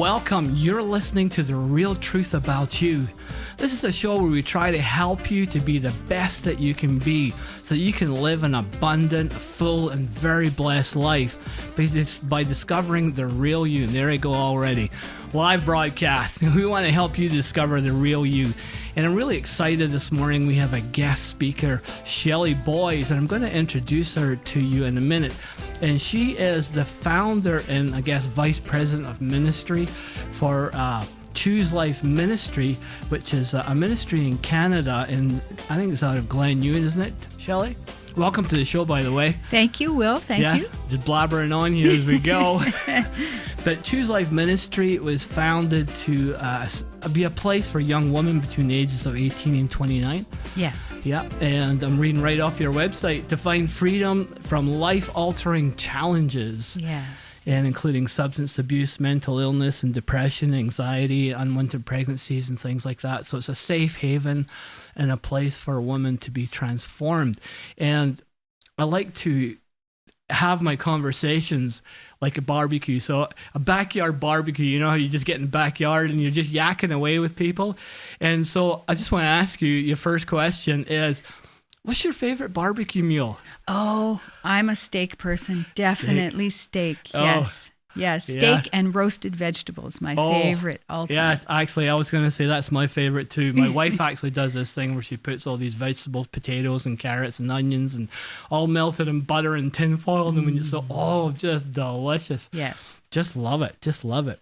welcome. You're listening to The Real Truth About You. This is a show where we try to help you to be the best that you can be so that you can live an abundant, full, and very blessed life by discovering the real you. And there I go already. Live broadcast. We want to help you discover the real you. And I'm really excited this morning. We have a guest speaker, Shelley Boyes, and I'm going to introduce her to you in a minute. And she is the founder and, I guess, vice president of ministry for Choose Life Ministry, which is a ministry in Canada, and I think it's out of Glen Ewan, isn't it, Shelley? Welcome to the show, by the way. Thank you, Will. Thank you. Just blabbering on here as we go. But Choose Life Ministry was founded to be a place for young women between the ages of 18 and 29. Yes. Yeah, and I'm reading right off your website, to find freedom from life-altering challenges. Yes. And including substance abuse, mental illness, and depression, anxiety, unwanted pregnancies, and things like that. So it's a safe haven and a place for a woman to be transformed. And I like to have my conversations like a barbecue. So a backyard barbecue, you know how you just get in the backyard and you're just yakking away with people. And so I just want to ask you, your first question is, what's your favorite barbecue meal? Oh, I'm a steak person. Definitely steak. Yes. Yes, steak Yeah. and roasted vegetables, my favorite all time. Yes, actually, I was going to say that's my favorite too. My wife actually does this thing where she puts all these vegetables, potatoes and carrots and onions and all melted in butter and tin foil. And when you just delicious. Yes. Just love it. Just love it.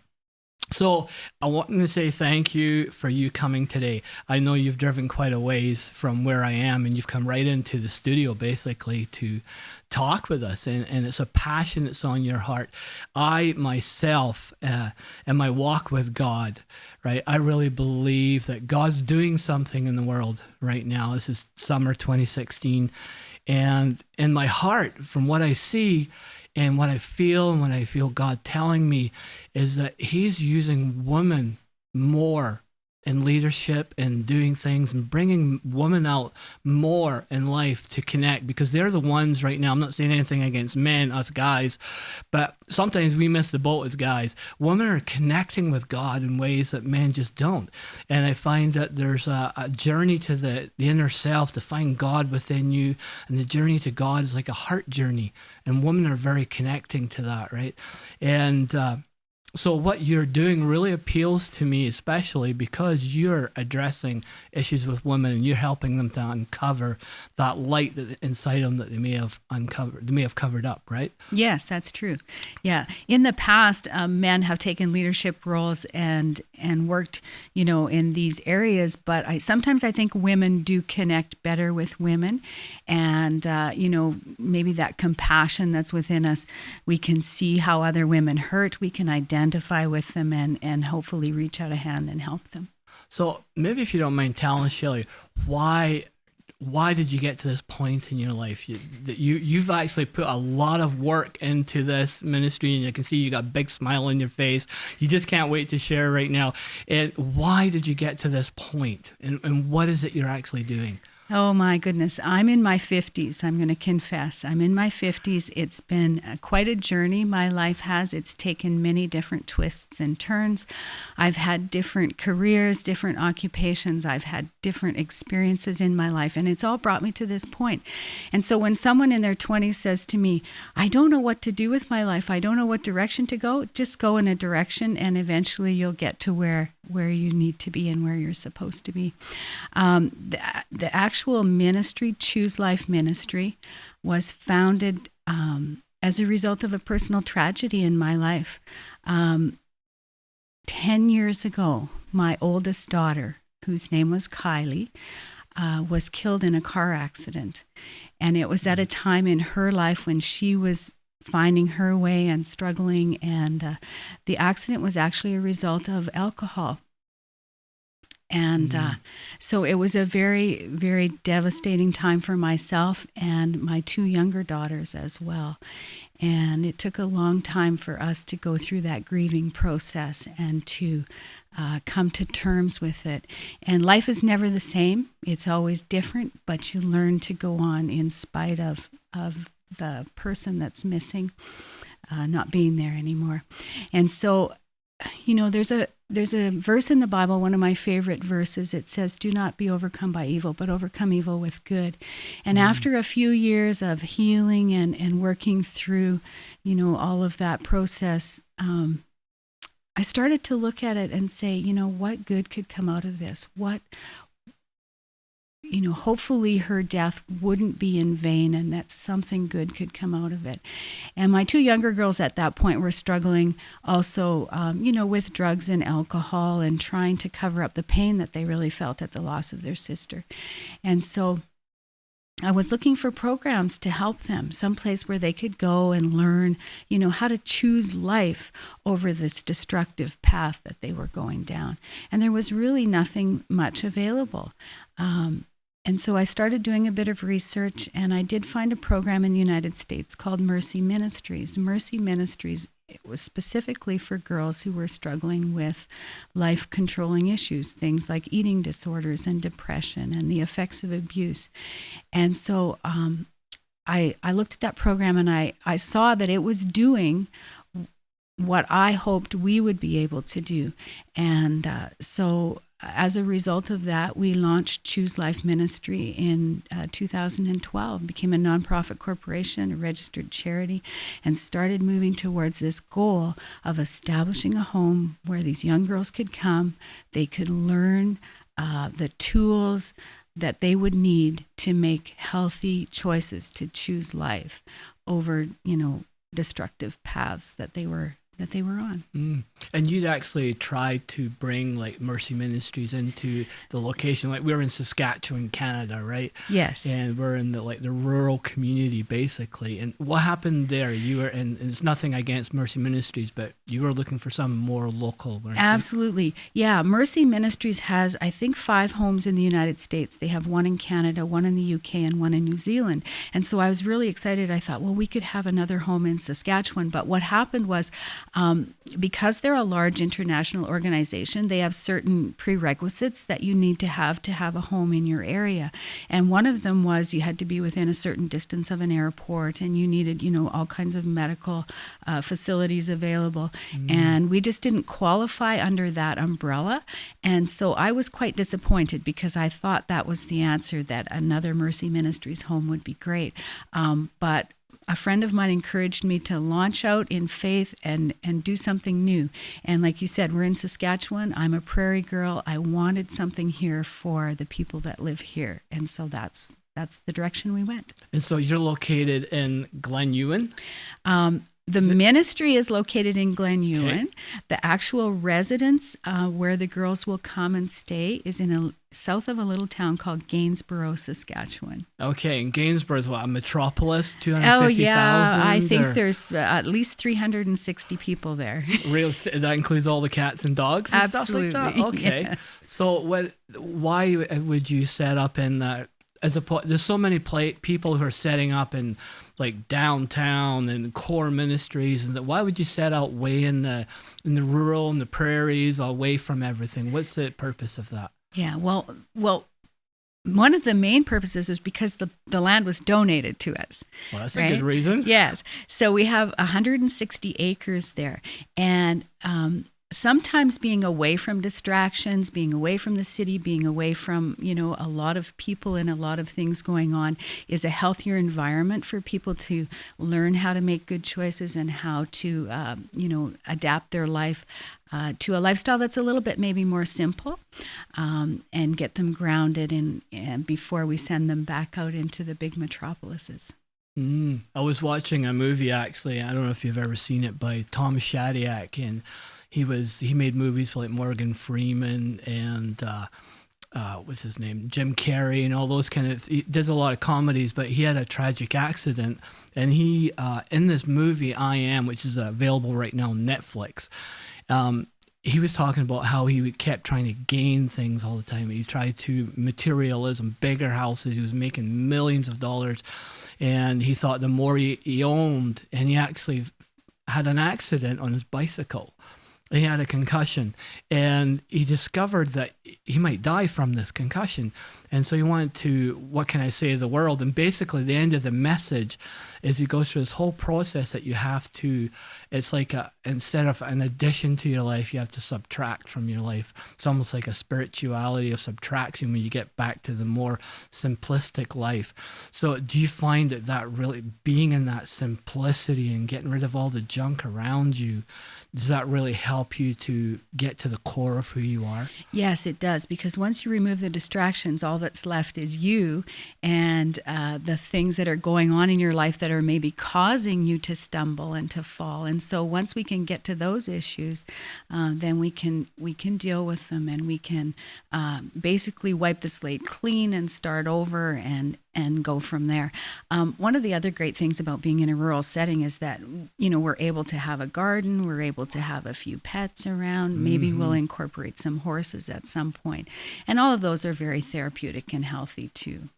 So I want to say thank you for you coming today. I know you've driven quite a ways from where I am, and you've come right into the studio basically to talk with us, and it's a passion that's on your heart. I myself and my walk with God, right? I really believe that God's doing something in the world right now. This is summer 2016, and in my heart, from what I see and what I feel, and what I feel God telling me, is that He's using women more in leadership and doing things and bringing women out more in life to connect, because they're the ones right now. I'm not saying anything against men, us guys, but sometimes we miss the boat as guys. Women are connecting with God in ways that men just don't. And I find that there's a journey to the inner self, to find God within you. And the journey to God is like a heart journey. And women are very connecting to that, right? And so what you're doing really appeals to me, especially because you're addressing issues with women and you're helping them to uncover that light that inside them that they may have uncovered, they may have covered up, right? Yes, that's true. Yeah. In the past, men have taken leadership roles and worked, in these areas, but sometimes I think women do connect better with women, and, maybe that compassion that's within us, we can see how other women hurt, we can identify with them and hopefully reach out a hand and help them. So maybe if you don't mind telling us, Shelley, why did you get to this point in your life? You've actually put a lot of work into this ministry, and I can see you got a big smile on your face. You just can't wait to share right now. And why did you get to this point? And what is it you're actually doing? Oh my goodness. I'm in my 50s. I'm going to confess. I'm in my 50s. It's been quite a journey. My life has. It's taken many different twists and turns. I've had different careers, different occupations. I've had different experiences in my life, and it's all brought me to this point. And so when someone in their 20s says to me, I don't know what to do with my life, I don't know what direction to go, just go in a direction and eventually you'll get to where you need to be and where you're supposed to be. The actual ministry, Choose Life Ministry, was founded as a result of a personal tragedy in my life. 10 years ago, my oldest daughter, whose name was Kylie, was killed in a car accident. And it was at a time in her life when she was finding her way and struggling, and the accident was actually a result of alcohol. And so it was a very, very devastating time for myself and my two younger daughters as well. And it took a long time for us to go through that grieving process and to come to terms with it. And life is never the same. It's always different, but you learn to go on in spite of the person that's missing, not being there anymore. And so, there's a verse in the Bible, one of my favorite verses. It says, "Do not be overcome by evil, but overcome evil with good." And after a few years of healing and working through, all of that process, I started to look at it and say, what good could come out of this? Hopefully her death wouldn't be in vain, and that something good could come out of it. And my two younger girls at that point were struggling also, with drugs and alcohol and trying to cover up the pain that they really felt at the loss of their sister. And so I was looking for programs to help them, someplace where they could go and learn, how to choose life over this destructive path that they were going down. And there was really nothing much available. And so I started doing a bit of research, and I did find a program in the United States called Mercy Ministries. Mercy Ministries, it was specifically for girls who were struggling with life-controlling issues, things like eating disorders and depression and the effects of abuse. And so I looked at that program, and I saw that it was doing what I hoped we would be able to do. And so as a result of that, we launched Choose Life Ministry in 2012, became a nonprofit corporation, a registered charity, and started moving towards this goal of establishing a home where these young girls could come, they could learn the tools that they would need to make healthy choices to choose life over, destructive paths that they were on. And you'd actually tried to bring Mercy Ministries into the location. We're in Saskatchewan, Canada, right? Yes. And we're in the rural community basically. And what happened there? You were, and it's nothing against Mercy Ministries, but you were looking for something more local, weren't you? Absolutely. Yeah. Mercy Ministries has, I think, 5 homes in the United States. They have one in Canada, one in the UK, and one in New Zealand. And so I was really excited. I thought, well, we could have another home in Saskatchewan. But what happened was, because they're a large international organization, they have certain prerequisites that you need to have a home in your area. And one of them was you had to be within a certain distance of an airport, and you needed, all kinds of medical facilities available. And we just didn't qualify under that umbrella. And so I was quite disappointed, because I thought that was the answer, that another Mercy Ministries home would be great. But a friend of mine encouraged me to launch out in faith and do something new. And like you said, we're in Saskatchewan. I'm a prairie girl. I wanted something here for the people that live here. And so that's the direction we went. And so you're located in Glen Ewan? The ministry is located in Glen Ewan. Okay. The actual residence where the girls will come and stay is south of a little town called Gainsborough, Saskatchewan. Okay, and Gainsborough is what, a metropolis, 250,000? Oh, yeah. I think there's at least 360 people there. That includes all the cats and dogs and Absolutely. stuff like that? Okay. Yes. So why would you set up in that? There's so many people who are setting up in downtown and core ministries, and why would you set out way in the rural and the prairies, away from everything? What's the purpose of that? Yeah, well, one of the main purposes was because the land was donated to us. Well, that's right? a good reason. Yes. So we have 160 acres there, and sometimes being away from distractions, being away from the city, being away from, a lot of people and a lot of things going on is a healthier environment for people to learn how to make good choices and how to, adapt their life to a lifestyle that's a little bit maybe more simple, and get them grounded and before we send them back out into the big metropolises. I was watching a movie, actually. I don't know if you've ever seen it, by Tom Shadyac, and he made movies for Morgan Freeman and what's his name, Jim Carrey, and all those he does a lot of comedies, but he had a tragic accident, and he in this movie I Am, which is available right now on Netflix, he was talking about how he kept trying to gain things all the time. He tried to materialism, bigger houses. He was making millions of dollars, and he thought the more he owned, and he actually had an accident on his bicycle. He had a concussion, and he discovered that he might die from this concussion. And so he wanted to, what can I say to the world? And basically the end of the message is he goes through this whole process that you have to, it's like instead of an addition to your life, you have to subtract from your life. It's almost like a spirituality of subtraction when you get back to the more simplistic life. So do you find that really being in that simplicity and getting rid of all the junk around you, does that really help you to get to the core of who you are? Yes, it does, because once you remove the distractions, all that's left is you and the things that are going on in your life that are maybe causing you to stumble and to fall. And so once we can get to those issues, then we can deal with them, and we can basically wipe the slate clean and start over and go from there. One of the other great things about being in a rural setting is that, we're able to have a garden, we're able to have a few pets around, maybe we'll incorporate some horses at some point. And all of those are very therapeutic and healthy too.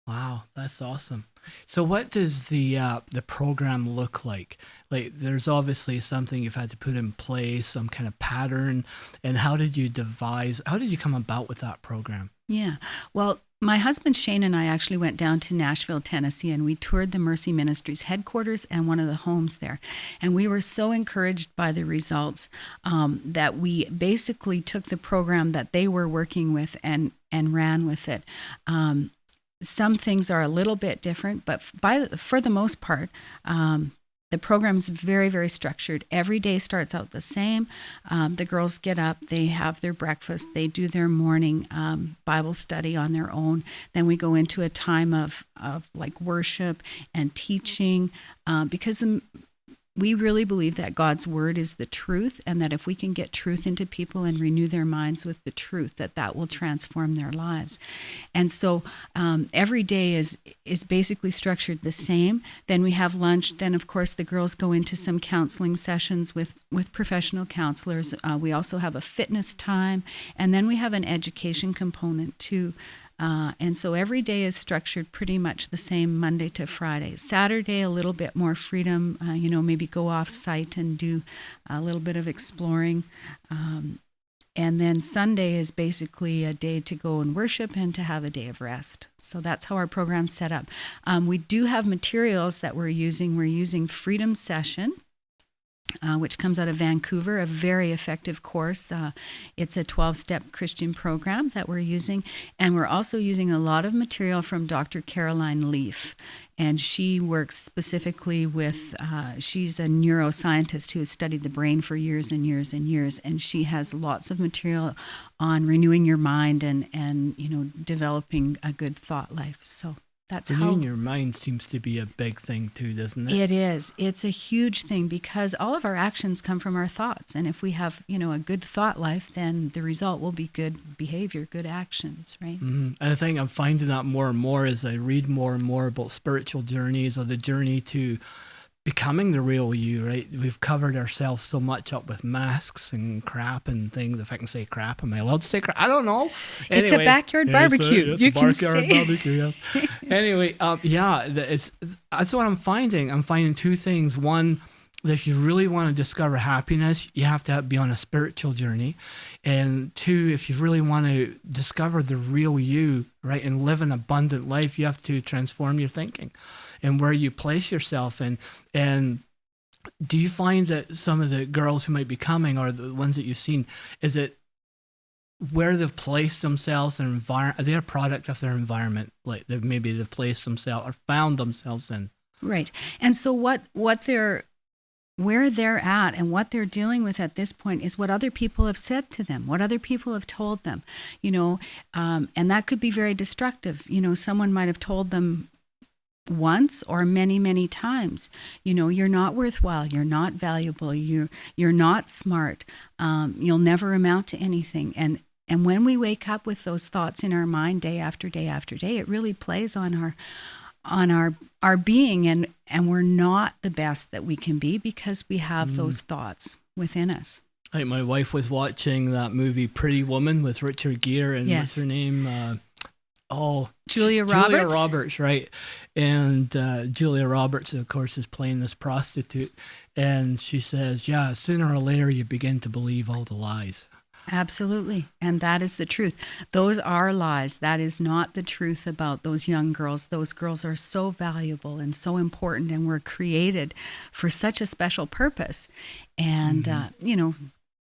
Wow, that's awesome. So what does the program look like? Like, there's obviously something you've had to put in place, some kind of pattern. And how did you come about with that program? Yeah, well, my husband Shane and I actually went down to Nashville, Tennessee, and we toured the Mercy Ministries headquarters and one of the homes there. And we were so encouraged by the results that we basically took the program that they were working with and ran with it. Some things are a little bit different, but for the most part, the program is very, very structured. Every day starts out the same. The girls get up, they have their breakfast, they do their morning Bible study on their own. Then we go into a time of like worship and teaching, because we really believe that God's word is the truth, and that if we can get truth into people and renew their minds with the truth, that will transform their lives. And so every day is basically structured the same. Then we have lunch. Then, of course, the girls go into some counseling sessions with professional counselors. We also have a fitness time, and then we have an education component too. And so every day is structured pretty much the same Monday to Friday. Saturday, a little bit more freedom, maybe go off site and do a little bit of exploring. And then Sunday is basically a day to go and worship and to have a day of rest. So that's how our program's set up. We do have materials that we're using. We're using Freedom Session, which comes out of Vancouver, a very effective course. It's a 12-step Christian program that we're using. And we're also using a lot of material from Dr. Caroline Leaf. And she works specifically with, she's a neuroscientist who has studied the brain for years and years and years. And she has lots of material on renewing your mind and developing a good thought life. So that's renewing your mind seems to be a big thing too, doesn't it? It is. It's a huge thing, because all of our actions come from our thoughts. And if we have, a good thought life, then the result will be good behavior, good actions, right? Mm-hmm. And I think I'm finding that more and more as I read more and more about spiritual journeys, or the journey to becoming the real you, right? We've covered ourselves so much up with masks and crap and things. If I can say crap, am I allowed to say crap? I don't know. Anyway, it's a backyard barbecue. It's a backyard barbecue, yes. Anyway, that's what I'm finding. I'm finding two things. One, that if you really want to discover happiness, you have to be on a spiritual journey. And two, if you really want to discover the real you, right, and live an abundant life, you have to transform your thinking and where you place yourself. And do you find that some of the girls who might be coming, or the ones that you've seen, is it where they've placed themselves in environment? Are they a product of their environment? Like they've placed themselves or found themselves in? Right. And so where they're at and what they're dealing with at this point is what other people have said to them, what other people have told them, and that could be very destructive. Someone might have told them once or many, many times, you're not worthwhile, you're not valuable, you're not smart, you'll never amount to anything. And when we wake up with those thoughts in our mind day after day after day, it really plays on our being, and we're not the best that we can be because we have those thoughts within us. Like my wife was watching that movie Pretty Woman with Richard Gere and what's her name? Julia Roberts. Julia Roberts, right. And Julia Roberts, of course, is playing this prostitute. And she says, sooner or later you begin to believe all the lies. Absolutely. And that is the truth. Those are lies. That is not the truth about those young girls. Those girls are so valuable and so important and were created for such a special purpose. And,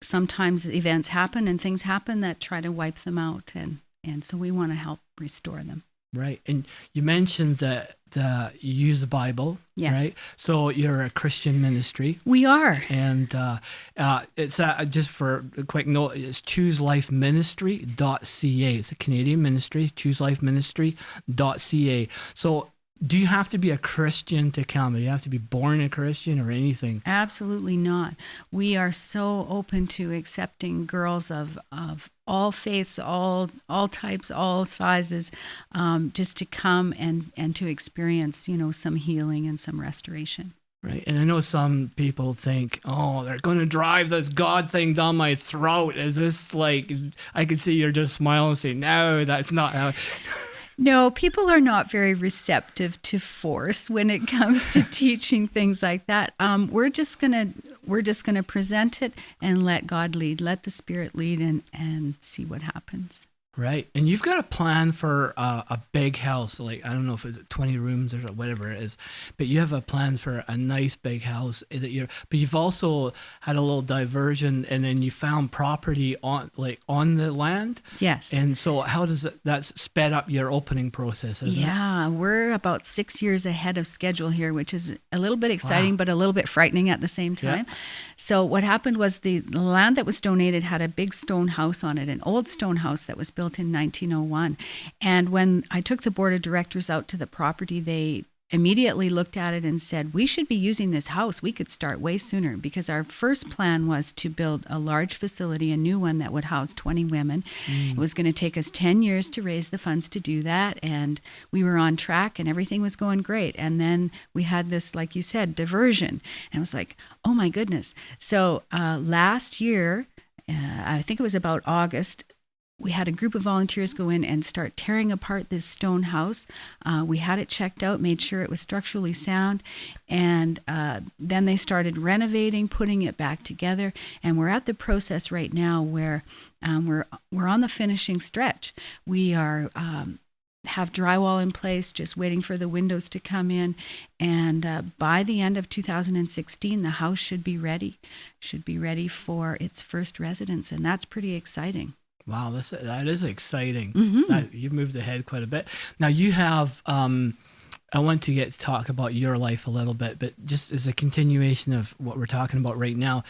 sometimes events happen and things happen that try to wipe them out. And so we want to help restore them. Right. And you mentioned that you use the Bible, yes. right? So you're a Christian ministry. We are. And it's just for a quick note, it's ChooseLifeMinistry.ca. It's a Canadian ministry, ChooseLifeMinistry.ca. So do you have to be a Christian to come? Do you have to be born a Christian or anything? Absolutely not. We are so open to accepting girls of all faiths, all types, all sizes, just to come and to experience, some healing and some restoration. Right. And I know some people think, oh, they're going to drive this God thing down my throat. Is this like, I can see you're just smiling and saying, no, that's not how. No, people are not very receptive to force when it comes to teaching things like that. We're just gonna present it and let God lead, let the Spirit lead, and see what happens. Right. And you've got a plan for a big house, like, I don't know if it's 20 rooms or whatever it is, but you have a plan for a nice big house but you've also had a little diversion, and then you found property on the land. Yes. And so how does that's sped up your opening process, isn't it? Yeah, we're about 6 years ahead of schedule here, which is a little bit exciting, but a little bit frightening at the same time. Yeah. So what happened was the land that was donated had a big stone house on it, an old stone house that was built in 1901. And when I took the board of directors out to the property, they immediately looked at it and said, we should be using this house. We could start way sooner, because our first plan was to build a large facility, a new one that would house 20 women. It was going to take us 10 years to raise the funds to do that. And we were on track and everything was going great. And then we had this, like you said, diversion. And I was like, oh my goodness. So last year, I think it was about August, we had a group of volunteers go in and start tearing apart this stone house. We had it checked out, made sure it was structurally sound, and then they started renovating, putting it back together. And we're at the process right now where we're on the finishing stretch. We are have drywall in place, just waiting for the windows to come in. And by the end of 2016, the house should be ready for its first residents, and that's pretty exciting. Wow, that is exciting. Mm-hmm. You've moved ahead quite a bit. Now you have, I want to talk about your life a little bit, but just as a continuation of what we're talking about right now,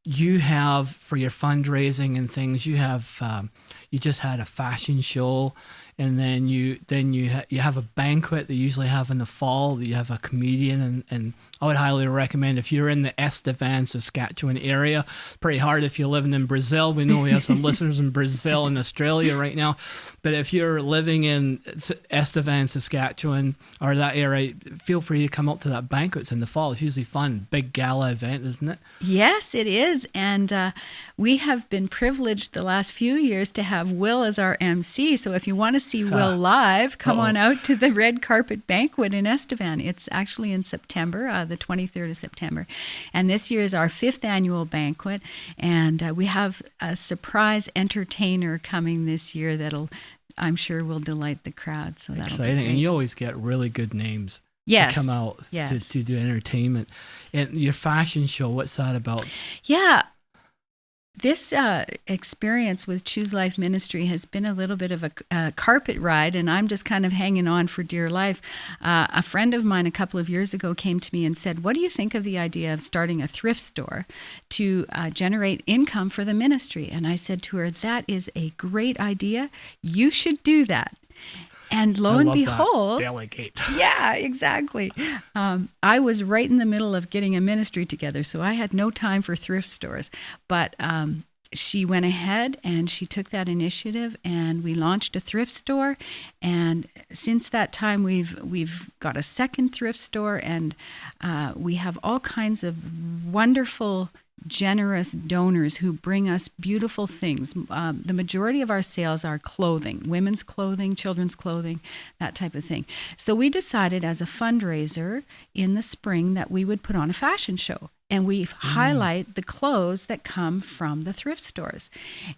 you have, for your fundraising and things, you have, you just had a fashion show, and then you have a banquet that you usually have in the fall. That you have a comedian, and I would highly recommend, if you're in the Estevan, Saskatchewan area. Pretty hard if you're living in Brazil. We know we have some listeners in Brazil and Australia right now, but if you're living in Estevan, Saskatchewan, or that area, feel free to come out to that banquet. It's in the fall. It's usually fun, big gala event, isn't it? Yes, it is, and we have been privileged the last few years to have Will as our MC. So if you want to see Will live, come on out to the Red Carpet Banquet in Estevan. It's actually in September, the 23rd of September. And this year is our 5th annual banquet. And we have a surprise entertainer coming this year that'll, I'm sure, will delight the crowd. So that'll exciting. be great. And you always get really good names. Yes. To come out to do entertainment. And your fashion show, what's that about? Yeah. This experience with Choose Life Ministry has been a little bit of a carpet ride, and I'm just kind of hanging on for dear life. A friend of mine a couple of years ago came to me and said, what do you think of the idea of starting a thrift store to generate income for the ministry? And I said to her, that is a great idea. You should do that. And lo and behold, delegate. Yeah, exactly. I was right in the middle of getting a ministry together, so I had no time for thrift stores. But she went ahead and she took that initiative, and we launched a thrift store. And since that time, we've got a second thrift store, and we have all kinds of wonderful, generous donors who bring us beautiful things. The majority of our sales are clothing, women's clothing, children's clothing, that type of thing. So we decided as a fundraiser in the spring that we would put on a fashion show. and we highlight the clothes that come from the thrift stores.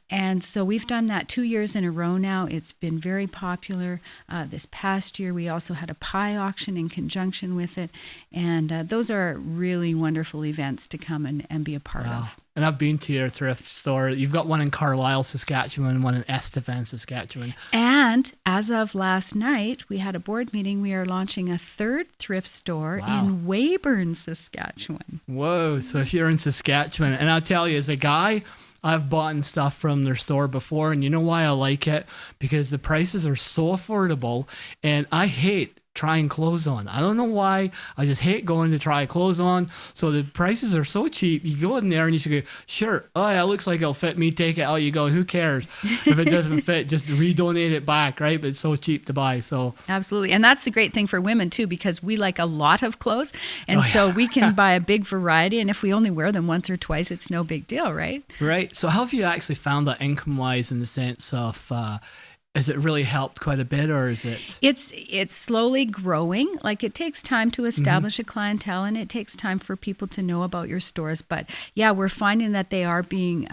And so we've done that 2 years in a row now. It's been very popular. This past year, we also had a pie auction in conjunction with it. And those are really wonderful events to come and be a part of. And I've been to your thrift store. You've got one in Carlisle, Saskatchewan, and one in Estevan, Saskatchewan. And as of last night, we had a board meeting. We are launching a third thrift store in Weyburn, Saskatchewan. Whoa. So if you're in Saskatchewan, and I'll tell you, as a guy, I've bought stuff from their store before, and you know why I like it? Because the prices are so affordable, and I hate trying clothes on. I don't know why. I just hate going to try clothes on. So the prices are so cheap. You go in there and you should go, sure, oh yeah, it looks like it'll fit me. Take it out. You go, who cares? If it doesn't fit, just redonate it back, right? But it's so cheap to buy. So absolutely. And that's the great thing for women too, because we like a lot of clothes. And so we can buy a big variety. And if we only wear them once or twice, it's no big deal, right? Right. So how have you actually found that income-wise in the sense of, has it really helped quite a bit, or is it? It's slowly growing. Like, it takes time to establish a clientele, and it takes time for people to know about your stores. But yeah, we're finding that they are being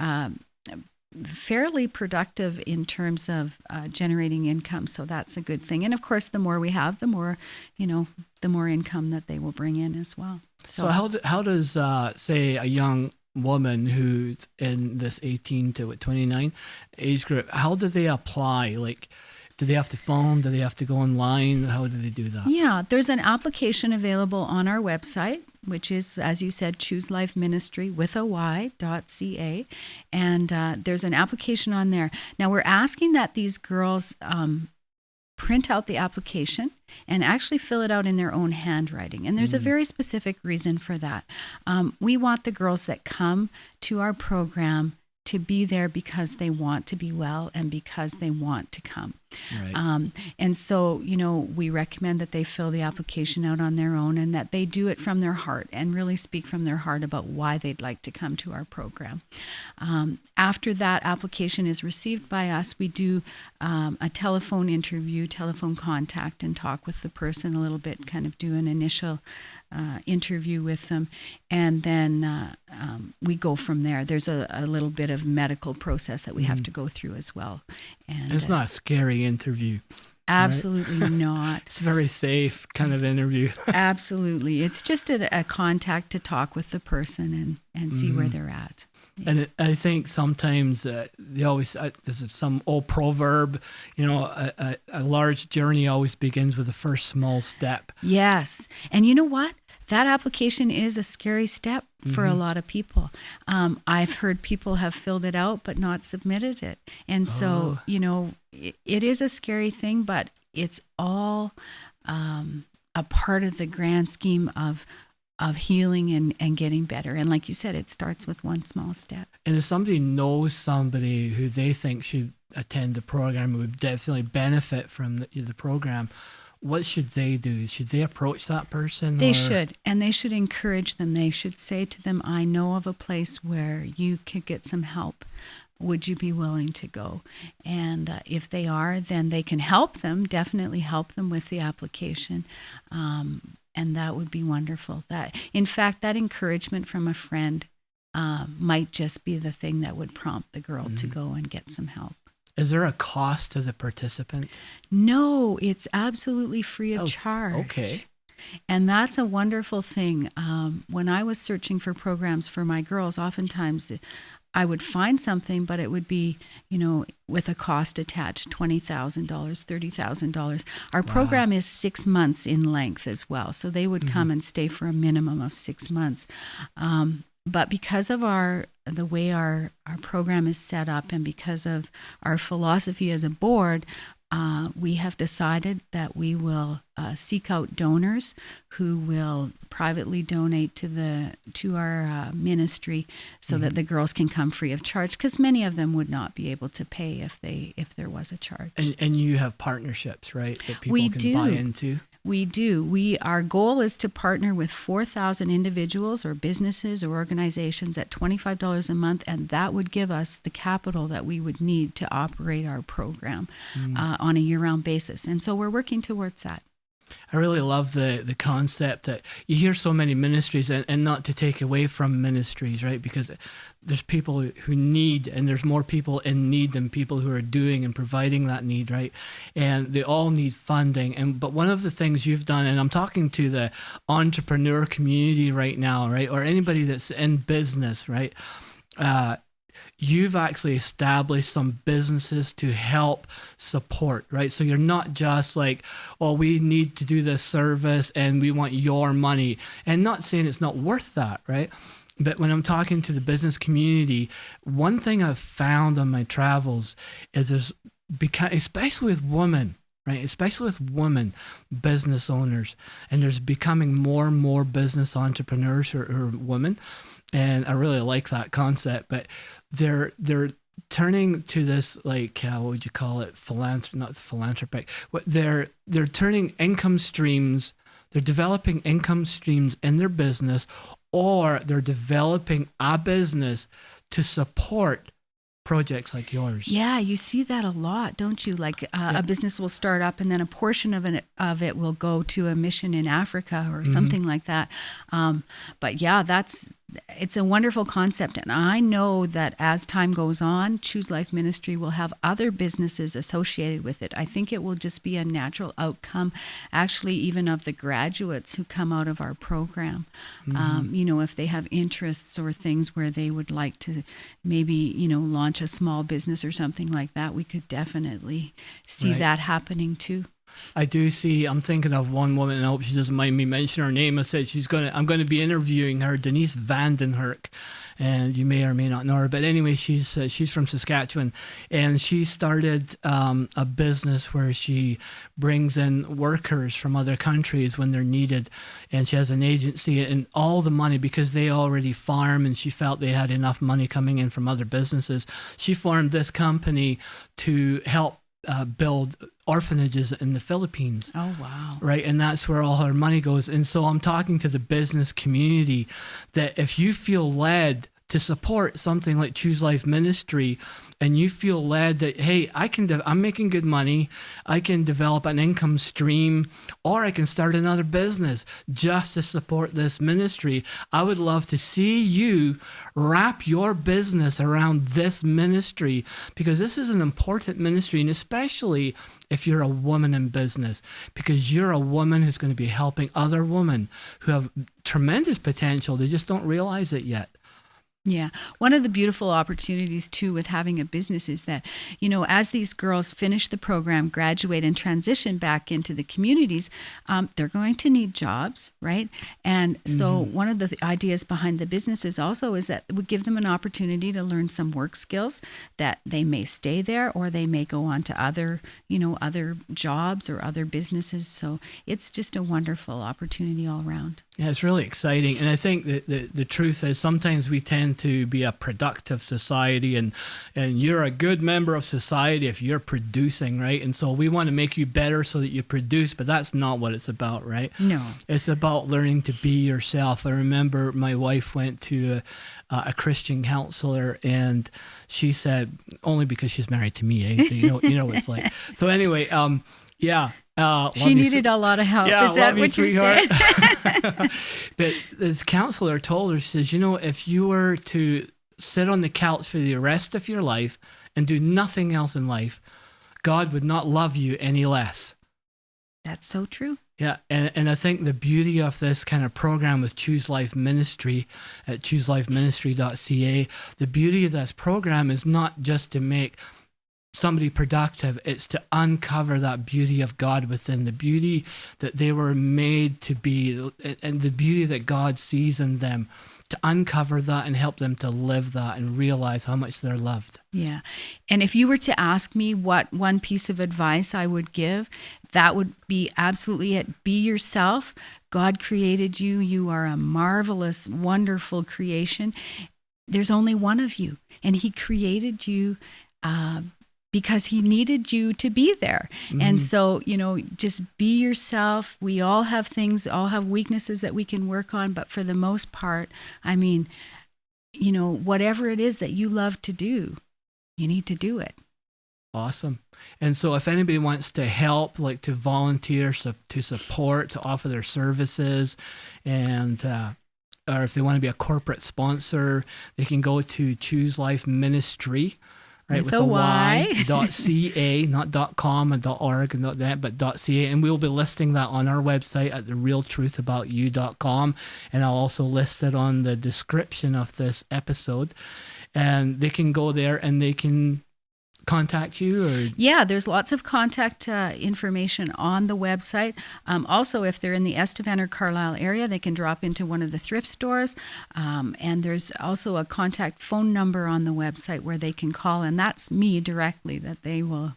fairly productive in terms of generating income. So that's a good thing. And of course, the more we have, the more income that they will bring in as well. So how does say a young woman who's in this 18 to 29 age group, how do they apply? Like, do they have to phone? Do they have to go online? How do they do that? Yeah, there's an application available on our website, which is, as you said, ChooseLifeMinistry.ca. And there's an application on there. Now, we're asking that these girls print out the application and actually fill it out in their own handwriting. And there's a very specific reason for that. We want the girls that come to our program to be there because they want to be well and because they want to come. Right. And so, we recommend that they fill the application out on their own and that they do it from their heart and really speak from their heart about why they'd like to come to our program. After that application is received by us, we do a telephone interview, telephone contact, and talk with the person a little bit, kind of do an initial interview with them, and then we go from there. There's a little bit of medical process that we have to go through as well. And it's not a scary interview. Absolutely right? not. It's a very safe kind of interview. Absolutely. It's just a contact to talk with the person and see where they're at. Yeah. And I think sometimes they always, this is some old proverb, a large journey always begins with the first small step. Yes. And you know what? That application is a scary step for a lot of people. I've heard people have filled it out but not submitted it. And so, it is a scary thing, but it's all a part of the grand scheme of healing and getting better. And like you said, it starts with one small step. And if somebody knows somebody who they think should attend the program and would definitely benefit from the program, what should they do? Should they approach that person? They should, and they should encourage them. They should say to them, I know of a place where you could get some help. Would you be willing to go? And if they are, then they can help them, definitely help them with the application. And that would be wonderful. In fact, that encouragement from a friend might just be the thing that would prompt the girl to go and get some help. Is there a cost to the participant? No, it's absolutely free of charge. Okay. And that's a wonderful thing. When I was searching for programs for my girls, oftentimes I would find something, but it would be, with a cost attached, $20,000, $30,000. Our program is 6 months in length as well. So they would come and stay for a minimum of 6 months. But because of the way our program is set up and because of our philosophy as a board, we have decided that we will seek out donors who will privately donate to our ministry so that the girls can come free of charge, because many of them would not be able to pay if there was a charge. And you have partnerships, right, that people can buy into? We do. Our goal is to partner with 4,000 individuals or businesses or organizations at $25 a month, and that would give us the capital that we would need to operate our program on a year-round basis. And so we're working towards that. I really love the concept that you hear so many ministries, and not to take away from ministries, right? Because there's people who need, and there's more people in need than people who are doing and providing that need, right? And they all need funding. But one of the things you've done, and I'm talking to the entrepreneur community right now, right? Or anybody that's in business, right? You've actually established some businesses to help support, right? So you're not just like, oh, we need to do this service and we want your money. And not saying it's not worth that, right? But when I'm talking to the business community, one thing I've found on my travels is especially with women, right? Especially with women business owners, and there's becoming more and more business entrepreneurs who are women. And I really like that concept, but they're turning to this, like, what would you call it? Not philanthropic. They're turning income streams. They're developing income streams in their business, or they're developing a business to support projects like yours. Yeah, you see that a lot, don't you? Like a business will start up, and then a portion of it will go to a mission in Africa or something like that. But yeah, it's a wonderful concept, and I know that as time goes on, Choose Life Ministry will have other businesses associated with it. I think it will just be a natural outcome, actually, even of the graduates who come out of our program. If they have interests or things where they would like to maybe, launch a small business or something like that, we could definitely see that happening too. I do see. I'm thinking of one woman, and I hope she doesn't mind me mentioning her name. I said I'm going to be interviewing her, Denise Vandenherk, and you may or may not know her. But anyway, she's from Saskatchewan, and she started a business where she brings in workers from other countries when they're needed, and she has an agency, and all the money, because they already farm, and she felt they had enough money coming in from other businesses. She formed this company to help build orphanages in the Philippines. Oh, wow. Right. And that's where all her money goes. And so I'm talking to the business community that if you feel led to support something like Choose Life Ministry, and you feel led that, hey, I'm making good money, I can develop an income stream, or I can start another business just to support this ministry, I would love to see you wrap your business around this ministry, because this is an important ministry, and especially if you're a woman in business, because you're a woman who's going to be helping other women who have tremendous potential. They just don't realize it yet. Yeah. One of the beautiful opportunities, too, with having a business is that, as these girls finish the program, graduate, and transition back into the communities, they're going to need jobs, right? And so one of the ideas behind the businesses also is that we give them an opportunity to learn some work skills that they may stay there, or they may go on to other jobs or other businesses. So it's just a wonderful opportunity all around. Yeah, it's really exciting. And I think that the truth is sometimes we tend to be a productive society, and you're a good member of society if you're producing, right? And so we want to make you better so that you produce, but that's not what it's about, right? No. It's about learning to be yourself. I remember my wife went to a Christian counselor, and she said, only because she's married to me, eh? You know what it's like. So anyway, yeah. She needed a lot of help. Yeah, is that what you're saying? But this counselor told her, she says, if you were to sit on the couch for the rest of your life and do nothing else in life, God would not love you any less. That's so true. Yeah, and I think the beauty of this kind of program with Choose Life Ministry at ChooseLifeMinistry.ca, the beauty of this program is not just to make somebody productive, it's to uncover that beauty of God within, the beauty that they were made to be, and the beauty that God sees in them, to uncover that and help them to live that and realize how much they're loved. Yeah. And if you were to ask me what one piece of advice I would give, that would be absolutely it. Be yourself. God created you. You are a marvelous, wonderful creation. There's only one of you, and He created you because He needed you to be there. And so, just be yourself. We all have things, all have weaknesses that we can work on. But for the most part, whatever it is that you love to do, you need to do it. Awesome. And so if anybody wants to help, like to volunteer, to support, to offer their services, and or if they want to be a corporate sponsor, they can go to Choose Life Ministry, right, with a Y, .ca, not .com and .org and .net, but .ca. And we'll be listing that on our website at therealtruthaboutyou.com. And I'll also list it on the description of this episode. And they can go there and they can contact you? Or? Yeah, there's lots of contact information on the website. Also, if they're in the Estevan or Carlisle area, they can drop into one of the thrift stores. And there's also a contact phone number on the website where they can call, and that's me directly that they will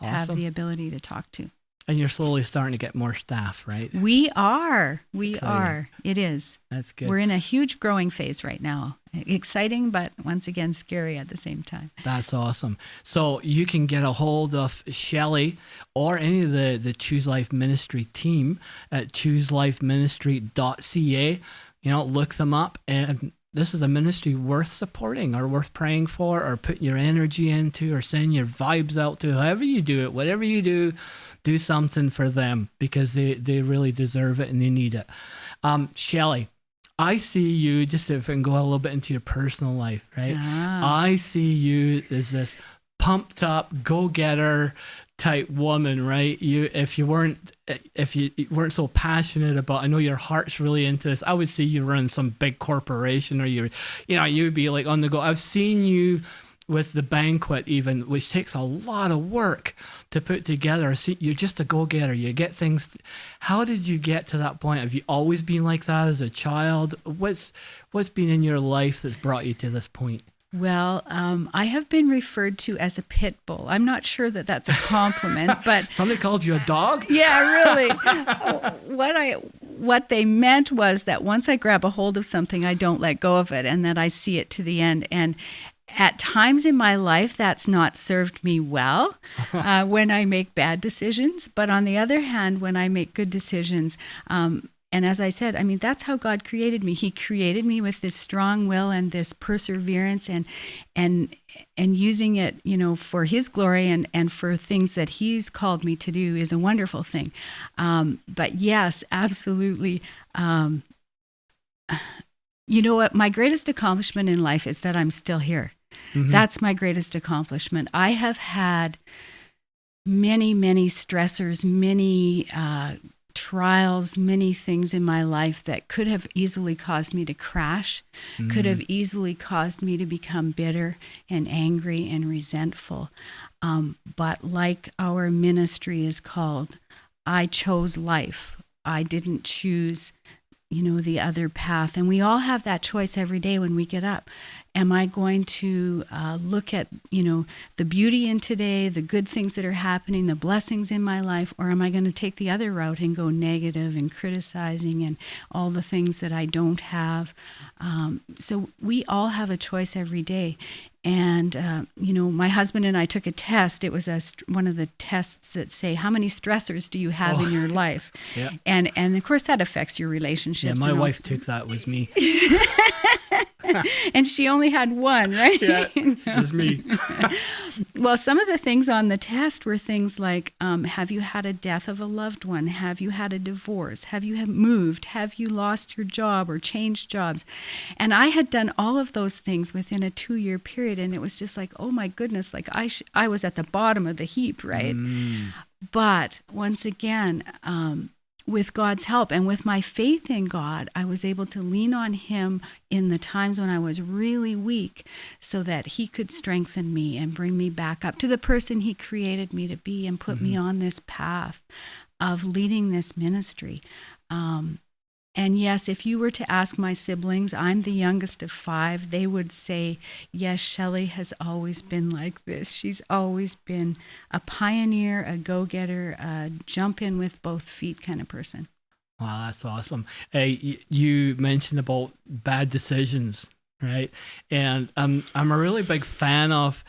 have the ability to talk to. And you're slowly starting to get more staff, right? We are. We are. It is. That's good. We're in a huge growing phase right now. Exciting, but once again, scary at the same time. That's awesome. So you can get a hold of Shelley or any of the Choose Life Ministry team at ChooseLifeMinistry.ca. You know, look them up, and this is a ministry worth supporting or worth praying for or putting your energy into or sending your vibes out to. However you do it, whatever you do, do something for them because they really deserve it and they need it. Shelley, I see you, just if I can go a little bit into your personal life, right? I see you as this pumped up, go-getter type woman, right? If you weren't so passionate about, I know your heart's really into this. I would see you run some big corporation, or you'd be like on the go. I've seen you with the banquet even, which takes a lot of work to put together. See, you're just a go-getter. You get things. How did you get to that point? Have you always been like that as a child? What's been in your life that's brought you to this point? Well, I have been referred to as a pit bull. I'm not sure that that's a compliment, but somebody called you a dog? Yeah, really. What they meant was that once I grab a hold of something, I don't let go of it, and that I see it to the end. And at times in my life, that's not served me well when I make bad decisions. But on the other hand, when I make good decisions, and as I said, I mean, that's how God created me. He created me with this strong will and this perseverance and using it, for His glory and for things that He's called me to do is a wonderful thing. But yes, absolutely. You know what? My greatest accomplishment in life is that I'm still here. Mm-hmm. That's my greatest accomplishment. I have had many, many stressors, many trials, many things in my life that could have easily caused me to crash, could have easily caused me to become bitter and angry and resentful. But like our ministry is called, I chose life. I didn't choose the other path. And we all have that choice every day when we get up. Am I going to look at, the beauty in today, the good things that are happening, the blessings in my life, or am I going to take the other route and go negative and criticizing and all the things that I don't have? So we all have a choice every day. And, my husband and I took a test. It was one of the tests that say, how many stressors do you have in your life? Yeah. And of course, that affects your relationships. Yeah, my wife took that with me. And she only had one, right? Yeah, just me. Well, some of the things on the test were things like, have you had a death of a loved one? Have you had a divorce? Have you moved? Have you lost your job or changed jobs? And I had done all of those things within a 2-year period, and it was just like, oh my goodness, like I was at the bottom of the heap, right? But once again, with God's help and with my faith in God, I was able to lean on Him in the times when I was really weak so that He could strengthen me and bring me back up to the person He created me to be and put me on this path of leading this ministry. And yes, if you were to ask my siblings, I'm the youngest of 5, they would say, yes, Shelley has always been like this. She's always been a pioneer, a go-getter, a jump in with both feet kind of person. Wow, that's awesome. Hey, you mentioned about bad decisions, right? And I'm a really big fan of,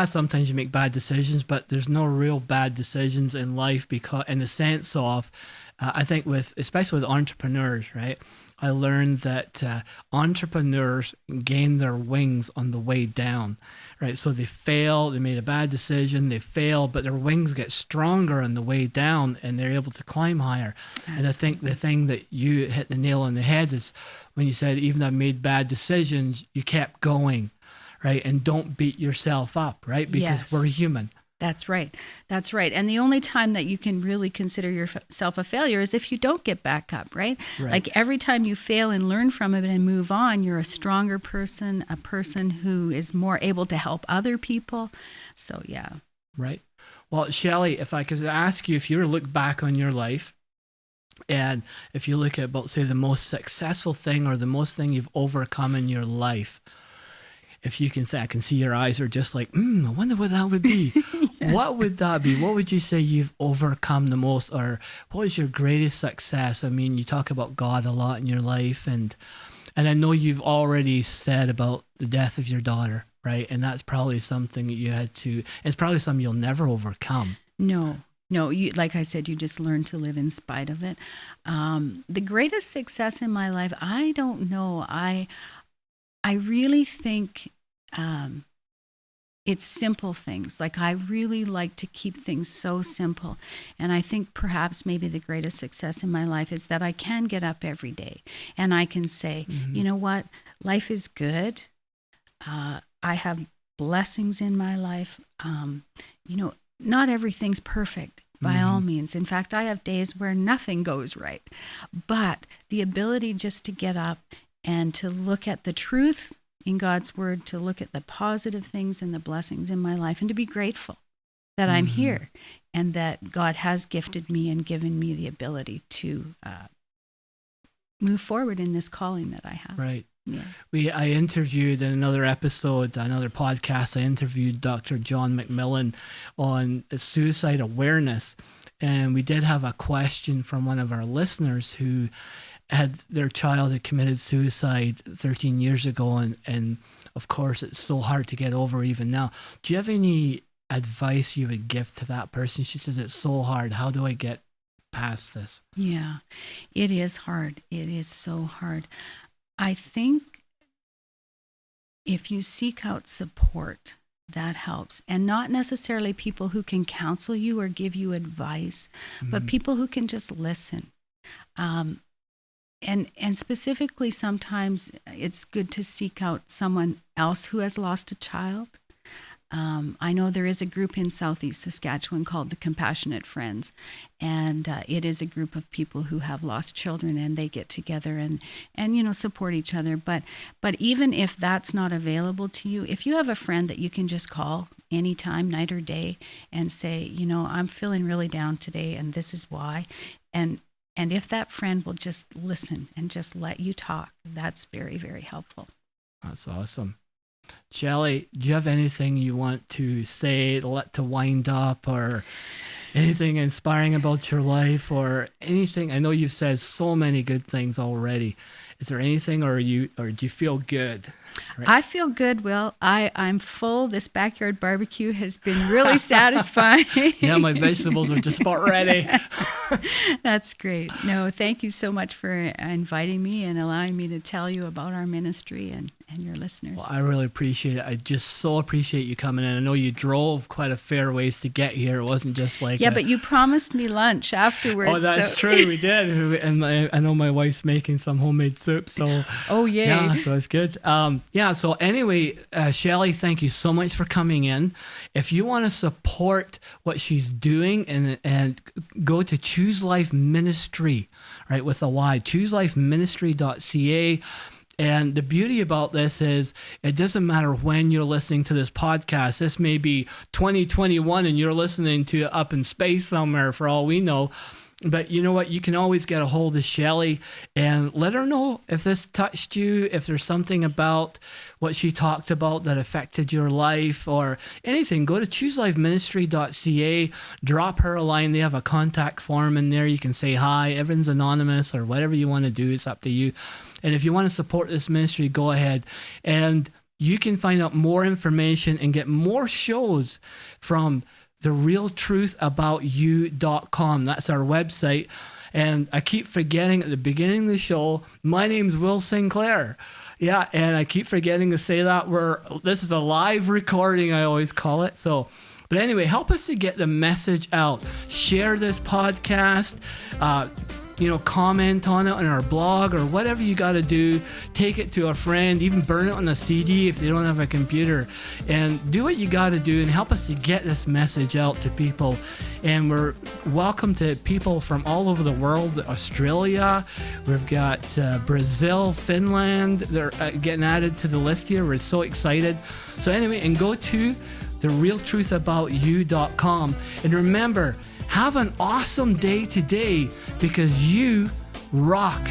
sometimes you make bad decisions, but there's no real bad decisions in life because, in the sense of, I think especially with entrepreneurs, right? I learned that entrepreneurs gain their wings on the way down, right? So they fail, they made a bad decision, they fail, but their wings get stronger on the way down and they're able to climb higher. Absolutely. And I think the thing that you hit the nail on the head is when you said, even though I made bad decisions, you kept going, right? And don't beat yourself up, right? Because we're human. That's right. That's right. And the only time that you can really consider yourself a failure is if you don't get back up, right? Like every time you fail and learn from it and move on, you're a stronger person, a person who is more able to help other people. So, yeah. Right. Well, Shelley, if I could ask you, if you were to look back on your life, and if you look at about, say, the most successful thing or the most thing you've overcome in your life, if you can, I can see your eyes are just like, I wonder what that would be. What would that be? What would you say you've overcome the most, or what is your greatest success? I mean, you talk about God a lot in your life, and I know you've already said about the death of your daughter, right? And that's probably something that you had to, it's probably something you'll never overcome. No, you, like I said, you just learn to live in spite of it. The greatest success in my life, I don't know. I really think it's simple things. Like, I really like to keep things so simple. And I think perhaps maybe the greatest success in my life is that I can get up every day and I can say, you know what, life is good. I have blessings in my life. Not everything's perfect by all means. In fact, I have days where nothing goes right. But the ability just to get up and to look at the truth in God's word, to look at the positive things and the blessings in my life, and to be grateful that I'm here and that God has gifted me and given me the ability to move forward in this calling that I have. Right. Yeah. I interviewed in another episode, another podcast, I interviewed Dr. John McMillan on suicide awareness. And we did have a question from one of our listeners who had their child had committed suicide 13 years ago. And of course, it's so hard to get over even now. Do you have any advice you would give to that person? She says, it's so hard. How do I get past this? Yeah, it is hard. It is so hard. I think if you seek out support, that helps. And not necessarily people who can counsel you or give you advice, but people who can just listen. And specifically, sometimes it's good to seek out someone else who has lost a child. I know there is a group in Southeast Saskatchewan called the Compassionate Friends, and it is a group of people who have lost children, and they get together and support each other. But even if that's not available to you, if you have a friend that you can just call anytime, night or day, and say, I'm feeling really down today, and this is why, and if that friend will just listen and just let you talk, that's very, very helpful. That's awesome. Shelley, do you have anything you want to say to wind up, or anything inspiring about your life, or anything? I know you've said so many good things already. Is there anything, or do you feel good? Right. I feel good, Will. I'm full. This backyard barbecue has been really satisfying. Yeah, my vegetables are just about ready. That's great. No, thank you so much for inviting me and allowing me to tell you about our ministry and your listeners. Well, I really appreciate it. I just so appreciate you coming in. I know you drove quite a fair ways to get here. It wasn't just like... Yeah, but you promised me lunch afterwards. Oh, that's true. We did. And I know my wife's making some homemade soup. So, oh, yay. Yeah, so it's good. So anyway, Shelley, thank you so much for coming in. If you want to support what she's doing, and go to Choose Life Ministry, right, with a Y, ChooseLifeMinistry.ca. And the beauty about this is it doesn't matter when you're listening to this podcast. This may be 2021 and you're listening to it up in space somewhere for all we know. But you know what? You can always get a hold of Shelley and let her know if this touched you, if there's something about what she talked about that affected your life or anything. Go to ChooseLifeMinistry.ca, drop her a line. They have a contact form in there. You can say hi. Everyone's anonymous or whatever you want to do. It's up to you. And if you want to support this ministry, go ahead. And you can find out more information and get more shows from therealtruthaboutyou.com. That's our website. And I keep forgetting at the beginning of the show, my name's Will Sinclair. Yeah, and I keep forgetting to say that. This is a live recording, I always call it. So, but anyway, help us to get the message out. Share this podcast. Comment on it on our blog or whatever you got to do. Take it to a friend, even burn it on a CD if they don't have a computer, and do what you got to do and help us to get this message out to people. And we're welcome to people from all over the world. Australia, we've got Brazil, Finland. They're getting added to the list here. We're so excited. So anyway, and go to therealtruthaboutyou.com. And remember, have an awesome day today because you rock.